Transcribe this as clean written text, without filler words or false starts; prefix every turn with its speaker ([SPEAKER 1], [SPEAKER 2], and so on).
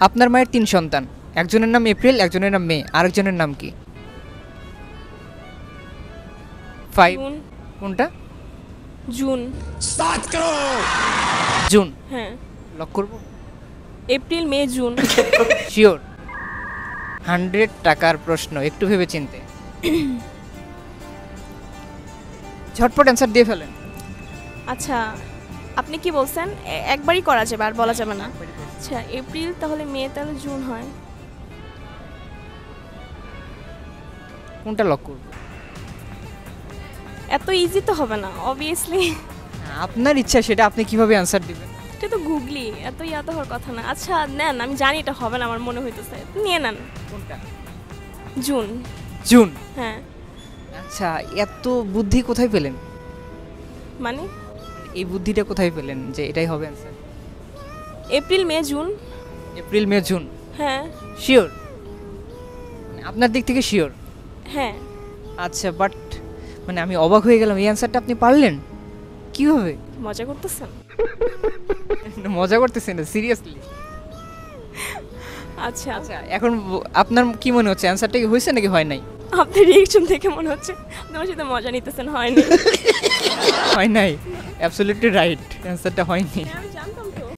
[SPEAKER 1] আপনার মায়ের 3 সন্তান, একজনের নাম এপ্রিল, একজনের নাম মে, আরেকজনের নাম কি? 5
[SPEAKER 2] জুন।
[SPEAKER 1] কোনটা?
[SPEAKER 2] জুন।
[SPEAKER 1] জুন।
[SPEAKER 2] হ্যাঁ।
[SPEAKER 1] লক করব?
[SPEAKER 2] এপ্রিল, মে, জুন।
[SPEAKER 1] শিওর? 100 টাকার প্রশ্ন, একটু ভেবে চিনতে। ঝটপট অ্যান্সার দিয়ে ফেলেন।
[SPEAKER 2] আচ্ছা, আপনি কি বলছেন? একবারই করা যাবে, আর বলা যাবে না। আচ্ছা, এপ্রিল, তাহলে মে, তাহলে জুন হয়।
[SPEAKER 1] কোনটা লক করব?
[SPEAKER 2] এত ইজি তো হবে না, অবভিয়াসলি।
[SPEAKER 1] আপনার ইচ্ছা, সেটা আপনি কিভাবে অ্যান্সার দিবেন?
[SPEAKER 2] এটা তো গুগলি, এত ইয়াদ হওয়ার কথা না। আচ্ছা নেন, আমি জানি এটা হবে না, আমার মনে হইতেছে, নিয়ে নেন।
[SPEAKER 1] কোনটা?
[SPEAKER 2] জুন।
[SPEAKER 1] জুন।
[SPEAKER 2] হ্যাঁ।
[SPEAKER 1] আচ্ছা, এত বুদ্ধি কোথায় পেলেন?
[SPEAKER 2] মানে
[SPEAKER 1] এই বুদ্ধিটা কোথায় পেলেন যে এটাই হবে অ্যান্সার?
[SPEAKER 2] এপ্রিল, মে, জুন।
[SPEAKER 1] এপ্রিল, মে, জুন।
[SPEAKER 2] হ্যাঁ।
[SPEAKER 1] শিওর? আপনার দিক থেকে শিওর?
[SPEAKER 2] হ্যাঁ।
[SPEAKER 1] আচ্ছা, বাট মানে আমি অবাক হয়ে গেলাম, এই অ্যান্সারটা আপনি পারলেন কিভাবে?
[SPEAKER 2] মজা করতেছেন?
[SPEAKER 1] মজা করতেছেন না, সিরিয়াসলি?
[SPEAKER 2] আচ্ছা,
[SPEAKER 1] আচ্ছা, এখন আপনার কি মনে হচ্ছে, অ্যান্সারটা কি হয়েছে নাকি হয় নাই?
[SPEAKER 2] আপনার রিয়েকশন দেখে মনে হচ্ছে আপনি আমার সাথে মজা নিতেছেন। হয়নি।
[SPEAKER 1] হয় নাই, অ্যাবসলিউটলি রাইট, অ্যান্সারটা হয়নি।
[SPEAKER 2] আমি